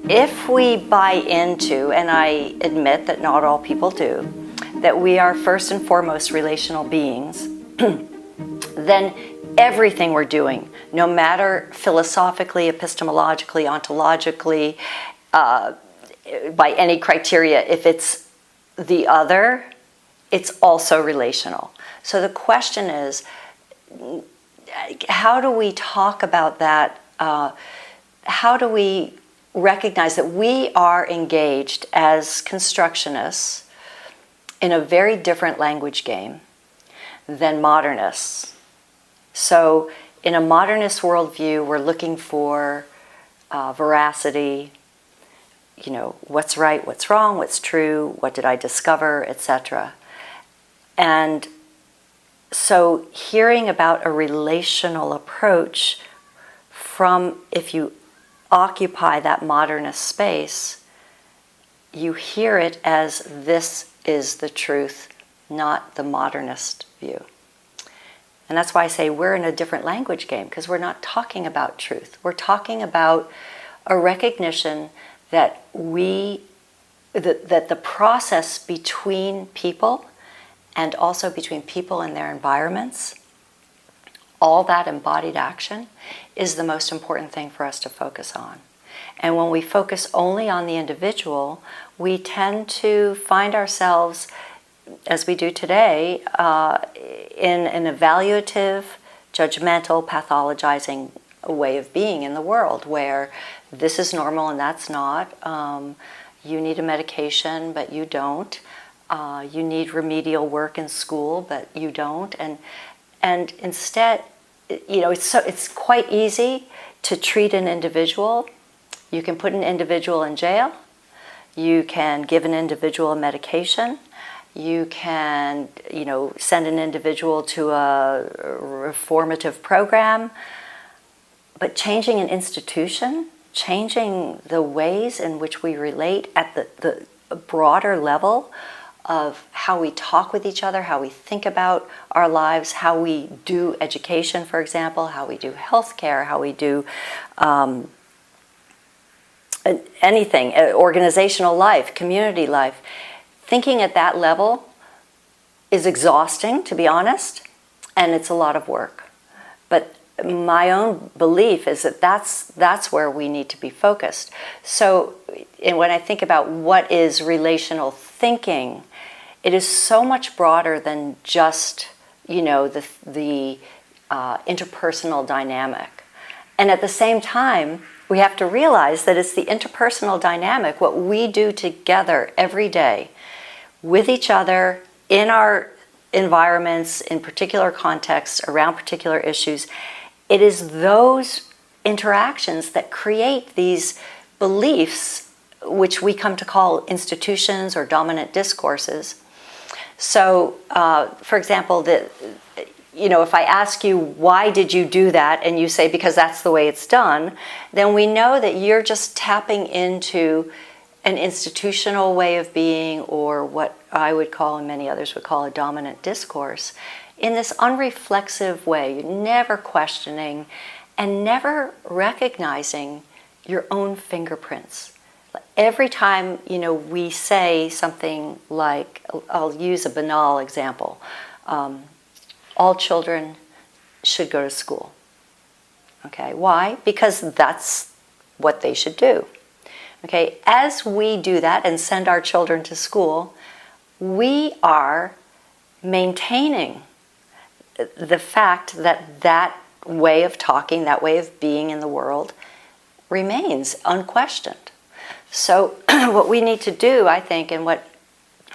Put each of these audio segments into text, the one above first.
if we buy into, and I admit that not all people do, that we are first and foremost relational beings, then everything we're doing, no matter philosophically, epistemologically, ontologically, by any criteria, if it's the other, it's also relational. So the question is, how do we talk about that? How do we recognize that we are engaged as constructionists in a very different language game than modernists? So in a modernist worldview, we're looking for veracity, what's right, what's wrong, what's true, what did I discover, etc. And so hearing about a relational approach from, if you occupy that modernist space, you hear it as this is the truth, not the modernist view. And that's why I say we're in a different language game, because we're not talking about truth. We're talking about a recognition that that the process between people and also between people and their environments, all that embodied action is the most important thing for us to focus on. And when we focus only on the individual, we tend to find ourselves, as we do today, in an evaluative, judgmental, pathologizing way of being in the world, where this is normal and that's not. You need a medication, but you don't. You need remedial work in school, but you don't. And instead, it's quite easy to treat an individual. You can put an individual in jail. You can give an individual a medication. You can, send an individual to a reformative program. But changing an institution, changing the ways in which we relate at the broader level of how we talk with each other, how we think about our lives, how we do education, for example, how we do healthcare, how we do anything, organizational life, community life. Thinking at that level is exhausting, to be honest, and it's a lot of work. But my own belief is that that's where we need to be focused. So and when I think about what is relational thinking, it is so much broader than just, the interpersonal dynamic. And at the same time, we have to realize that it's the interpersonal dynamic, what we do together every day with each other in our environments, in particular contexts, around particular issues. It is those interactions that create these beliefs, which we come to call institutions or dominant discourses. So, for example, if I ask you, why did you do that? And you say, because that's the way it's done, then we know that you're just tapping into an institutional way of being, or what I would call, and many others would call, a dominant discourse, in this unreflexive way. You're never questioning and never recognizing your own fingerprints. Every time, we say something like, I'll use a banal example, all children should go to school. Okay, why? Because that's what they should do. Okay, as we do that and send our children to school, we are maintaining the fact that that way of talking, that way of being in the world remains unquestioned. So what we need to do, I think, and what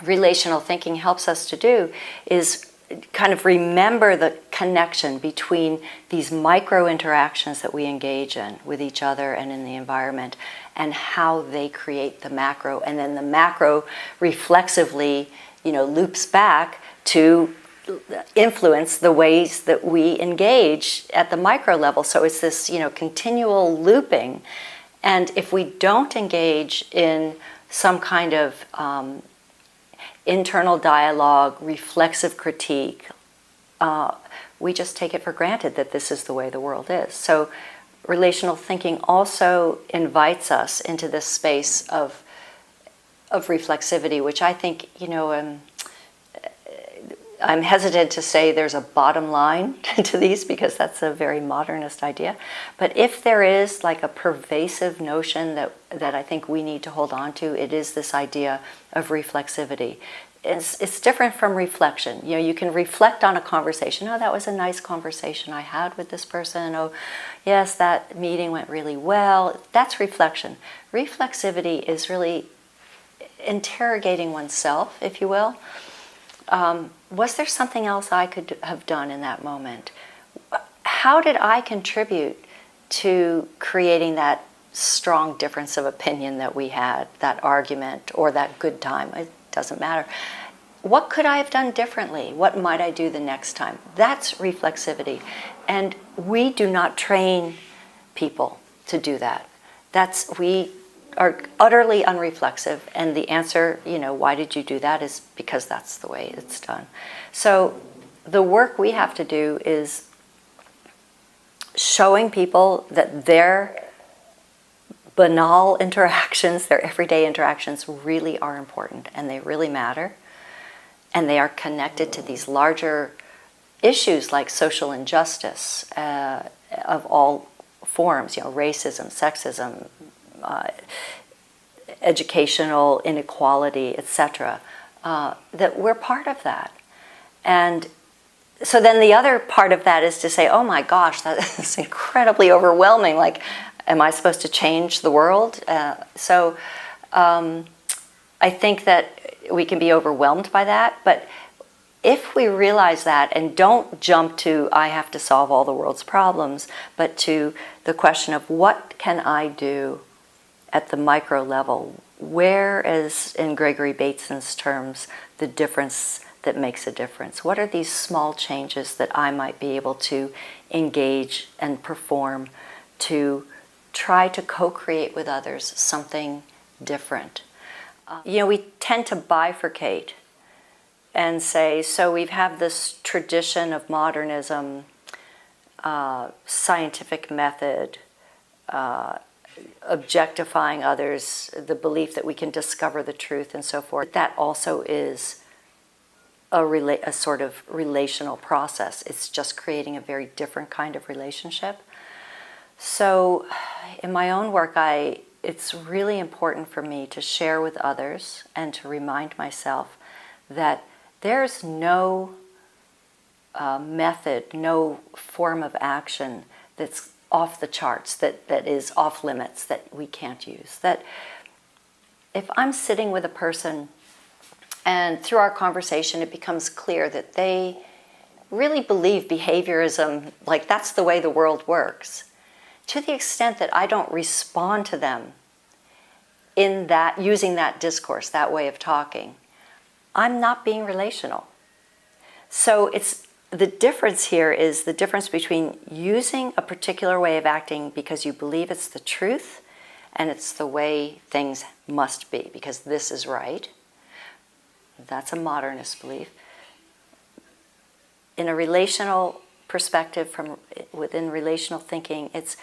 relational thinking helps us to do, is kind of remember the connection between these micro interactions that we engage in with each other and in the environment, and how they create the macro, and then the macro reflexively, loops back to influence the ways that we engage at the micro level. So it's this, continual looping. And if we don't engage in some kind of internal dialogue, reflexive critique, we just take it for granted that this is the way the world is. So relational thinking also invites us into this space of reflexivity, which I think, I'm hesitant to say there's a bottom line to these because that's a very modernist idea. But if there is like a pervasive notion that I think we need to hold on to, it is this idea of reflexivity. It's different from reflection. You can reflect on a conversation. Oh, that was a nice conversation I had with this person. Oh, yes, that meeting went really well. That's reflection. Reflexivity is really interrogating oneself, if you will. Was there something else I could have done in that moment? How did I contribute to creating that strong difference of opinion that we had, that argument, or that good time? It doesn't matter. What could I have done differently? What might I do the next time? That's reflexivity. And we do not train people to do that. We are utterly unreflexive, and the answer, why did you do that, is because that's the way it's done. So the work we have to do is showing people that their banal interactions, their everyday interactions really are important, and they really matter, and they are connected to these larger issues like social injustice of all forms, racism, sexism, educational inequality, etc., that we're part of that. And so then the other part of that is to say, oh my gosh, that is incredibly overwhelming. Like, am I supposed to change the world? So I think that we can be overwhelmed by that, but if we realize that and don't jump to, I have to solve all the world's problems, but to the question of what can I do at the micro level, where is, in Gregory Bateson's terms, the difference that makes a difference? What are these small changes that I might be able to engage and perform to try to co-create with others something different? We tend to bifurcate and say, so we have this tradition of modernism, scientific method, objectifying others, the belief that we can discover the truth and so forth. That also is a sort of relational process. It's just creating a very different kind of relationship. So in my own work, it's really important for me to share with others and to remind myself that there's no method, no form of action that's off the charts, that is off limits, that we can't use. That if I'm sitting with a person and through our conversation it becomes clear that they really believe behaviorism, like that's the way the world works, to the extent that I don't respond to them in that, using that discourse, that way of talking, I'm not being relational. So the difference here is the difference between using a particular way of acting because you believe it's the truth and it's the way things must be because this is right. That's a modernist belief. In a relational perspective, from within relational thinking, it's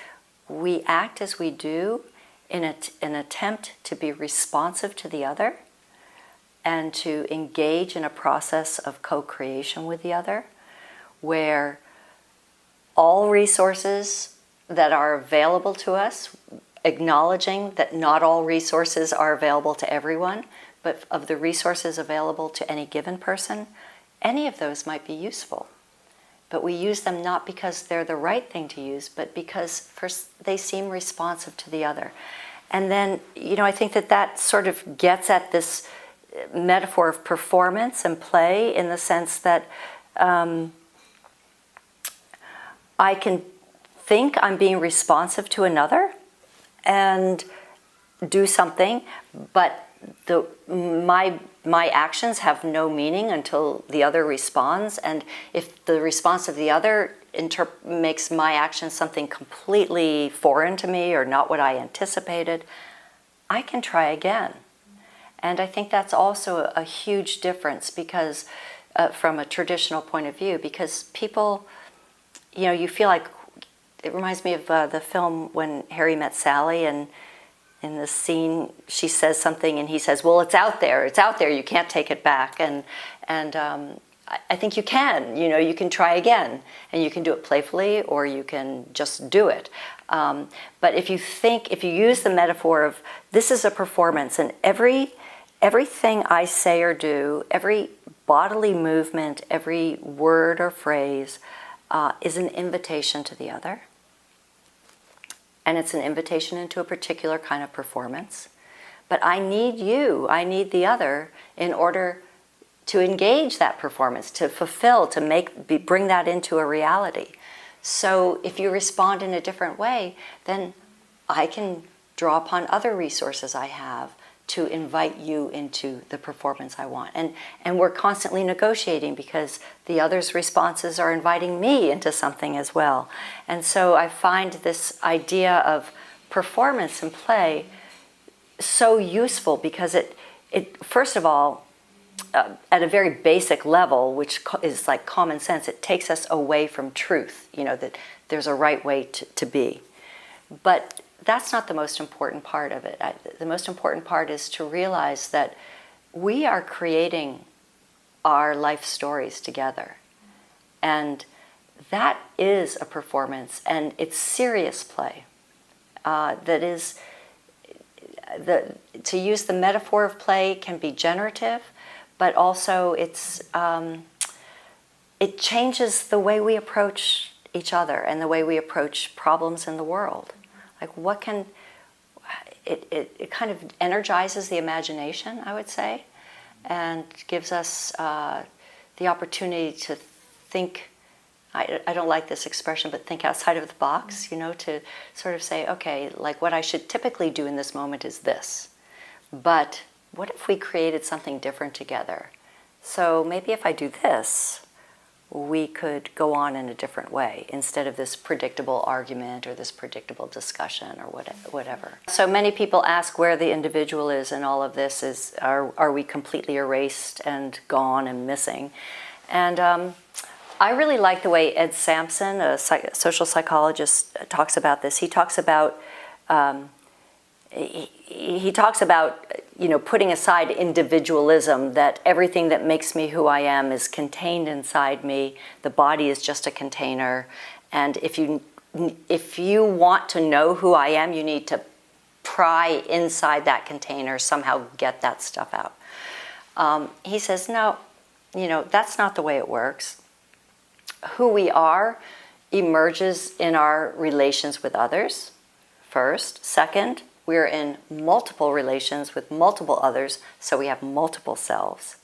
we act as we do in an attempt to be responsive to the other and to engage in a process of co-creation with the other, where all resources that are available to us, acknowledging that not all resources are available to everyone, but of the resources available to any given person, any of those might be useful. But we use them not because they're the right thing to use, but because first they seem responsive to the other. And then, I think that sort of gets at this metaphor of performance and play, in the sense that I can think I'm being responsive to another and do something, but my actions have no meaning until the other responds. And if the response of the other makes my action something completely foreign to me or not what I anticipated, I can try again. And I think that's also a huge difference because from a traditional point of view, because people, you feel like it reminds me of the film When Harry Met Sally, and in the scene she says something and he says, well, it's out there, you can't take it back. And I think you can, you can try again, and you can do it playfully or you can just do it. But if you use the metaphor of this is a performance, and everything I say or do, every bodily movement, every word or phrase is an invitation to the other. And it's an invitation into a particular kind of performance. But I need you, I need the other in order to engage that performance, to fulfill, to bring that into a reality. So if you respond in a different way, then I can draw upon other resources I have to invite you into the performance I want. And we're constantly negotiating because the other's responses are inviting me into something as well. And so I find this idea of performance and play so useful because it first of all, at a very basic level, which is like common sense, it takes us away from truth, that there's a right way to be. But that's not the most important part of it. The most important part is to realize that we are creating our life stories together. And that is a performance, and it's serious play. To use the metaphor of play can be generative, but also it changes the way we approach each other and the way we approach problems in the world. Like it kind of energizes the imagination, I would say, and gives us the opportunity to think, I don't like this expression, but think outside of the box, to sort of say, okay, like what I should typically do in this moment is this. But what if we created something different together? So maybe if I do this, we could go on in a different way instead of this predictable argument or this predictable discussion or whatever. So many people ask where the individual is in all of this. Are we completely erased and gone and missing? And I really like the way Ed Sampson, a social psychologist, talks about this. He talks about putting aside individualism, that everything that makes me who I am is contained inside me. The body is just a container. And if you want to know who I am, you need to pry inside that container, somehow get that stuff out. He says, no, that's not the way it works. Who we are emerges in our relations with others, first. Second, we're in multiple relations with multiple others, so we have multiple selves.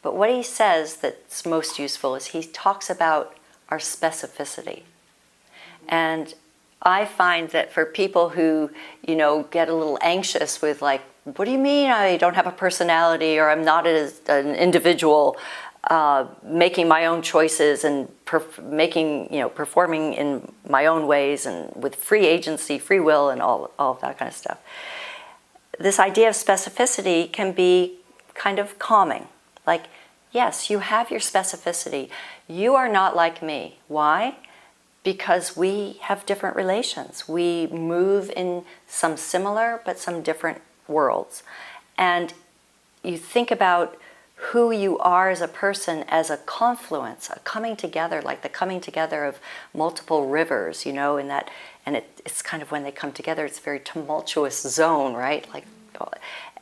But what he says that's most useful is he talks about our specificity. And I find that for people who, get a little anxious with like, what do you mean I don't have a personality, or I'm not an individual, making my own choices and performing in my own ways and with free agency, free will, and all of that kind of stuff. This idea of specificity can be kind of calming. Like, yes, you have your specificity. You are not like me. Why? Because we have different relations. We move in some similar but some different worlds. And you think about who you are as a person as a confluence, a coming together, like the coming together of multiple rivers, and it's kind of when they come together, it's a very tumultuous zone, right?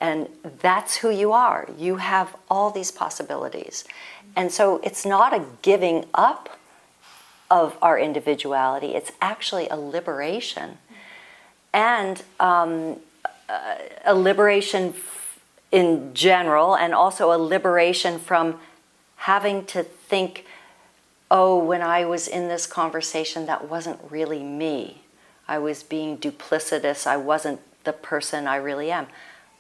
And that's who you are. You have all these possibilities. And so it's not a giving up of our individuality, it's actually a liberation. And a liberation in general, and also a liberation from having to think, oh, when I was in this conversation, that wasn't really me. I was being duplicitous. I wasn't the person I really am.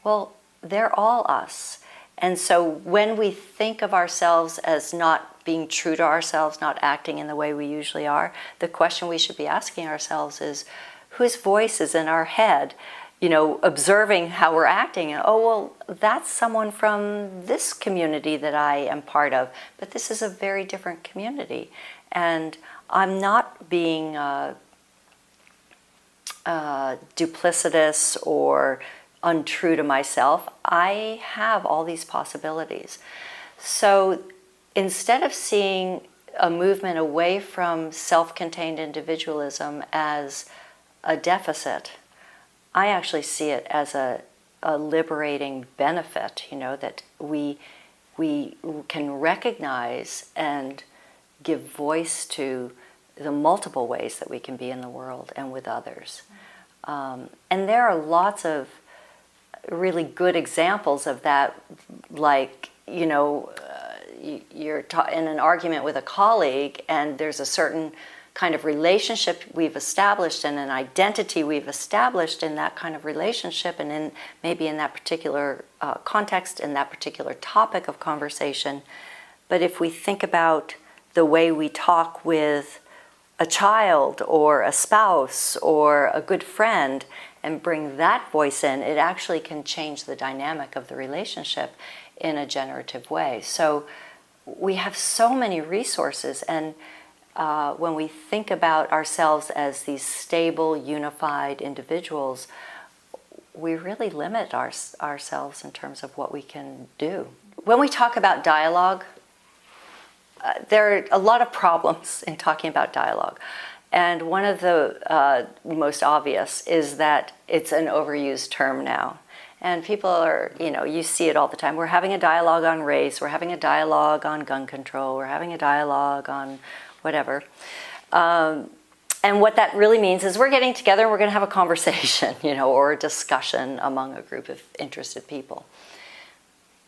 Well, they're all us. And so when we think of ourselves as not being true to ourselves, not acting in the way we usually are, the question we should be asking ourselves is, whose voice is in our head? Observing how we're acting, and oh, well, that's someone from this community that I am part of, but this is a very different community. And I'm not being duplicitous or untrue to myself, I have all these possibilities. So instead of seeing a movement away from self-contained individualism as a deficit, I actually see it as a liberating benefit, that we can recognize and give voice to the multiple ways that we can be in the world and with others. And there are lots of really good examples of that, like, you're in an argument with a colleague and there's a certain kind of relationship we've established and an identity we've established in that kind of relationship and maybe in that particular context, in that particular topic of conversation. But if we think about the way we talk with a child or a spouse or a good friend and bring that voice in, it actually can change the dynamic of the relationship in a generative way. So we have so many resources, and when we think about ourselves as these stable, unified individuals, we really limit ourselves in terms of what we can do. When we talk about dialogue, there are a lot of problems in talking about dialogue. And one of the most obvious is that it's an overused term now. And people are, you see it all the time. We're having a dialogue on race, we're having a dialogue on gun control, we're having a dialogue on whatever. And what that really means is we're getting together and we're going to have a conversation, or a discussion among a group of interested people.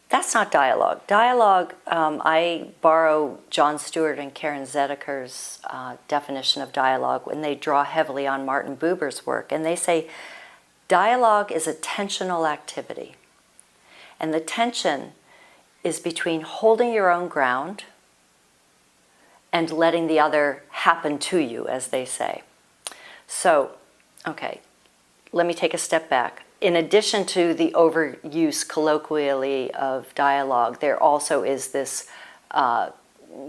That's not dialogue. Dialogue, I borrow John Stewart and Karen Zedeker's definition of dialogue when they draw heavily on Martin Buber's work. And they say, dialogue is a tensional activity. And the tension is between holding your own ground and letting the other happen to you, as they say. So, okay, let me take a step back. In addition to the overuse colloquially of dialogue, there also is this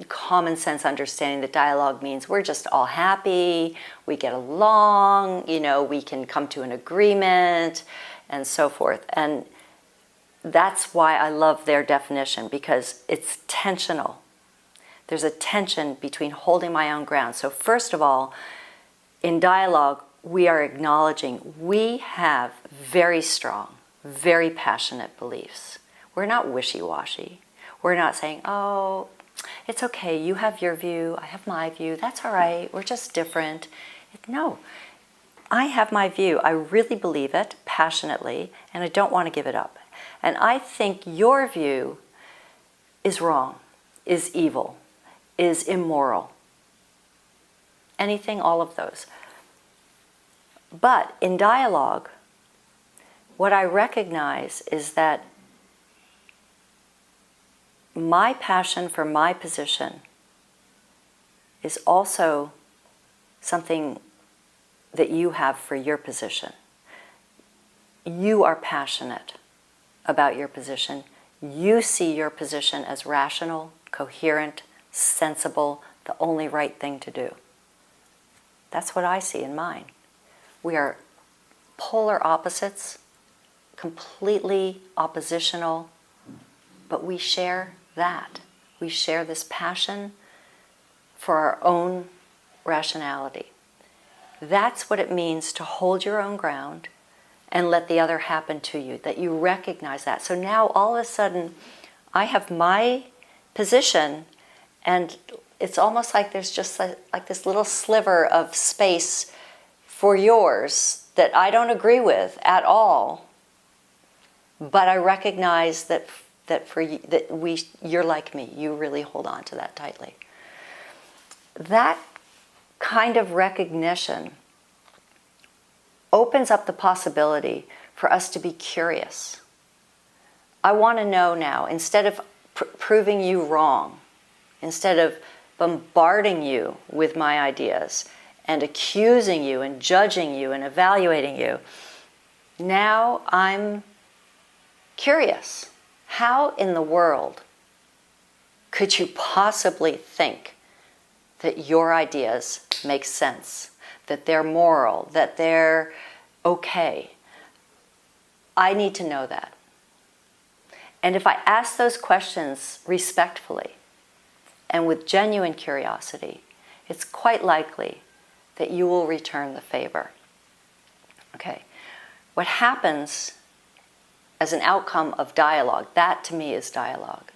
common sense understanding that dialogue means we're just all happy, we get along, we can come to an agreement, and so forth. And that's why I love their definition, because it's tensional. There's a tension between holding my own ground. So first of all, in dialogue, we are acknowledging we have very strong, very passionate beliefs. We're not wishy-washy. We're not saying, oh, it's okay, you have your view, I have my view, that's all right, we're just different. No, I have my view. I really believe it passionately, and I don't want to give it up. And I think your view is wrong, is evil, is immoral. Anything, all of those. But in dialogue, what I recognize is that my passion for my position is also something that you have for your position. You are passionate about your position. You see your position as rational, coherent, sensible, the only right thing to do. That's what I see in mine. We are polar opposites, completely oppositional, but we share that. We share this passion for our own rationality. That's what it means to hold your own ground and let the other happen to you, that you recognize that. So now all of a sudden, I have my position, and it's almost like there's just like this little sliver of space for yours that I don't agree with at all, but I recognize that for you, you're like me. You really hold on to that tightly. That kind of recognition opens up the possibility for us to be curious. I want to know now, instead of proving you wrong, instead of bombarding you with my ideas and accusing you and judging you and evaluating you, now I'm curious. How in the world could you possibly think that your ideas make sense, that they're moral, that they're okay. I need to know that. And if I ask those questions respectfully and with genuine curiosity, it's quite likely that you will return the favor. Okay. What happens as an outcome of dialogue, that to me is dialogue.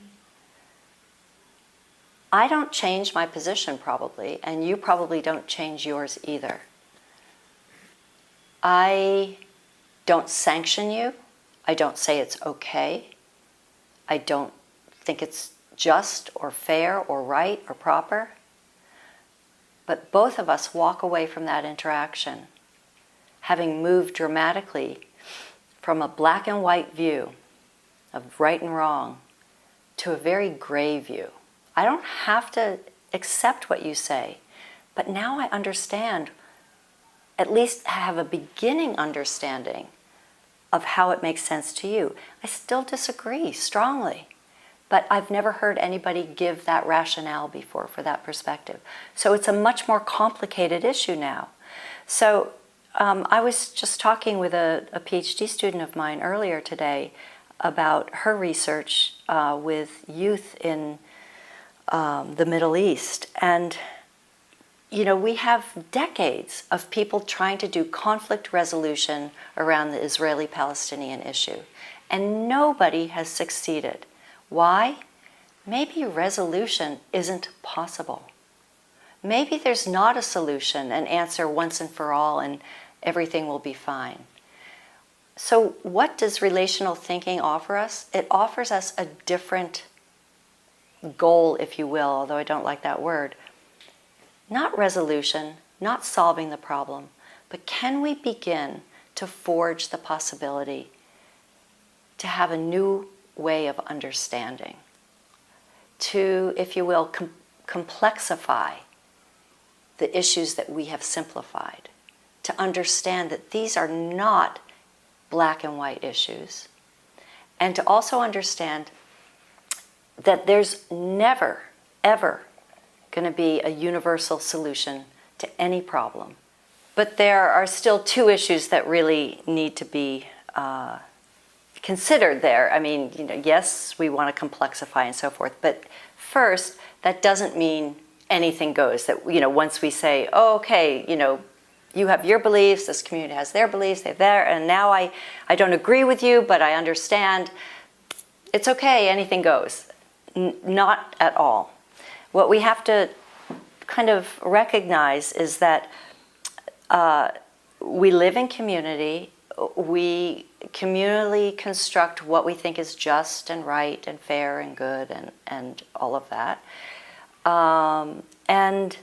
I don't change my position probably, and you probably don't change yours either. I don't sanction you. I don't say it's okay. I don't think it's just or fair or right or proper. But both of us walk away from that interaction having moved dramatically from a black and white view of right and wrong to a very gray view. I don't have to accept what you say, but now I understand, at least have a beginning understanding of how it makes sense to you. I still disagree strongly, but I've never heard anybody give that rationale before for that perspective. So it's a much more complicated issue now. So I was just talking with a PhD student of mine earlier today about her research with youth in the Middle East. And, you know, we have decades of people trying to do conflict resolution around the Israeli-Palestinian issue. And nobody has succeeded. Why? Maybe resolution isn't possible. Maybe there's not a solution, an answer once and for all, and everything will be fine. So what does relational thinking offer us? It offers us a different goal, if you will, although I don't like that word. Not resolution, not solving the problem, but can we begin to forge the possibility to have a new way of understanding, to, if you will, complexify the issues that we have simplified, to understand that these are not black and white issues, and to also understand that there's never, ever going to be a universal solution to any problem. But there are still two issues that really need to be considered there. I mean, you know, yes, we want to complexify and so forth, but first, that doesn't mean anything goes. That, you know, once we say, oh, okay, you know, you have your beliefs, this community has their beliefs, they're there, and now I don't agree with you, but I understand. It's okay, anything goes. Not at all. What we have to kind of recognize is that we live in community. We communally construct what we think is just and right and fair and good and all of that. And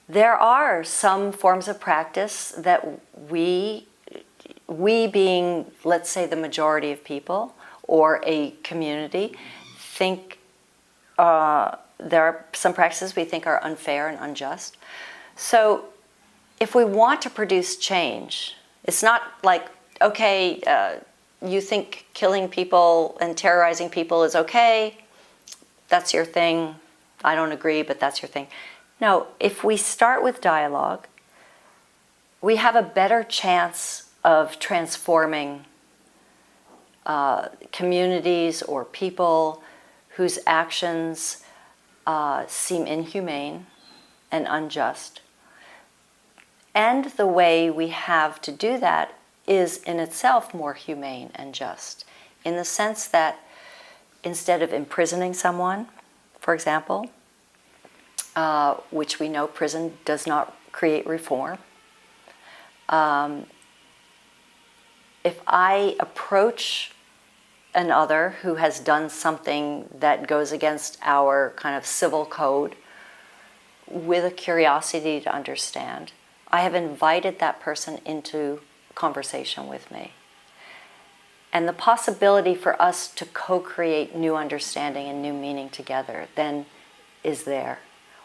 there are some forms of practice that we being, let's say, the majority of people or a community, think there are some practices we think are unfair and unjust. So if we want to produce change, it's not like, okay, you think killing people and terrorizing people is okay, that's your thing, I don't agree, but that's your thing. No, if we start with dialogue, we have a better chance of transforming communities or people whose actions seem inhumane and unjust. And the way we have to do that is in itself more humane and just, in the sense that instead of imprisoning someone, for example, which we know prison does not create reform, if I approach another who has done something that goes against our kind of civil code with a curiosity to understand, I have invited that person into conversation with me. And the possibility for us to co-create new understanding and new meaning together then is there.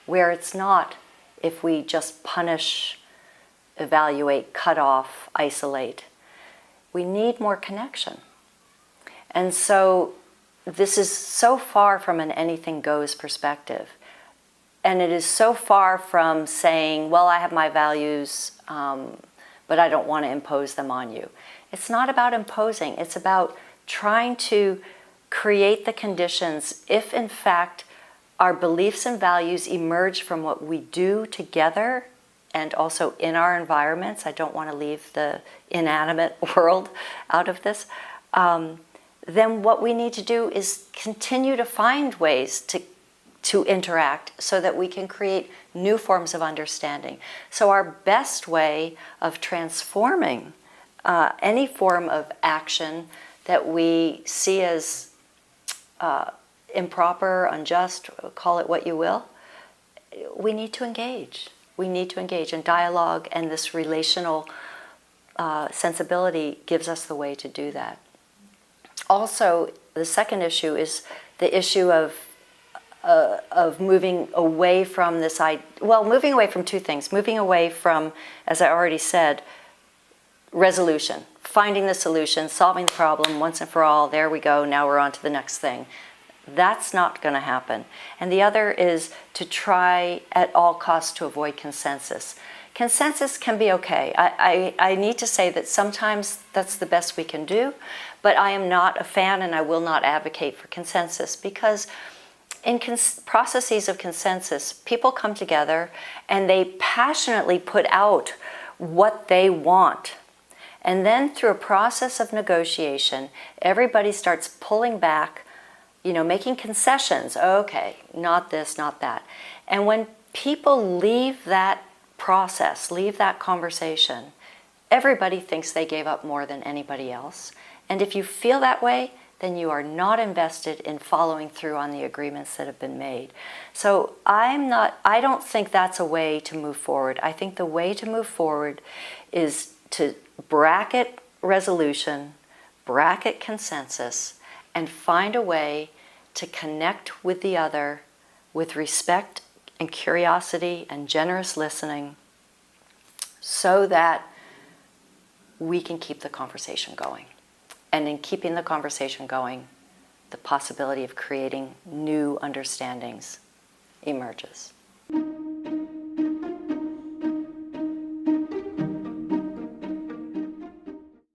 Where it's not if we just punish, evaluate, cut off, isolate. We need more connection. And so this is so far from an anything goes perspective. And it is so far from saying, well, I have my values, but I don't want to impose them on you. It's not about imposing. It's about trying to create the conditions if, in fact, our beliefs and values emerge from what we do together and also in our environments. I don't want to leave the inanimate world out of this. Then what we need to do is continue to find ways to interact so that we can create new forms of understanding. So our best way of transforming any form of action that we see as improper, unjust, call it what you will, we need to engage. We need to engage in dialogue, and this relational sensibility gives us the way to do that. Also, the second issue is the issue of moving away from this moving away from two things. Moving away from, as I already said, resolution, finding the solution, solving the problem once and for all, there we go, now we're on to the next thing. That's not going to happen. And the other is to try at all costs to avoid consensus. Consensus can be okay. I need to say that sometimes that's the best we can do, but I am not a fan and I will not advocate for consensus, because in processes of consensus, people come together and they passionately put out what they want. And then through a process of negotiation, everybody starts pulling back, making concessions. Okay, not this, not that. And when people leave that process, leave that conversation, everybody thinks they gave up more than anybody else. And if you feel that way, then you are not invested in following through on the agreements that have been made. So I don't think that's a way to move forward. I think the way to move forward is to bracket resolution, bracket consensus, and find a way to connect with the other with respect and curiosity and generous listening, so that we can keep the conversation going. And in keeping the conversation going, the possibility of creating new understandings emerges.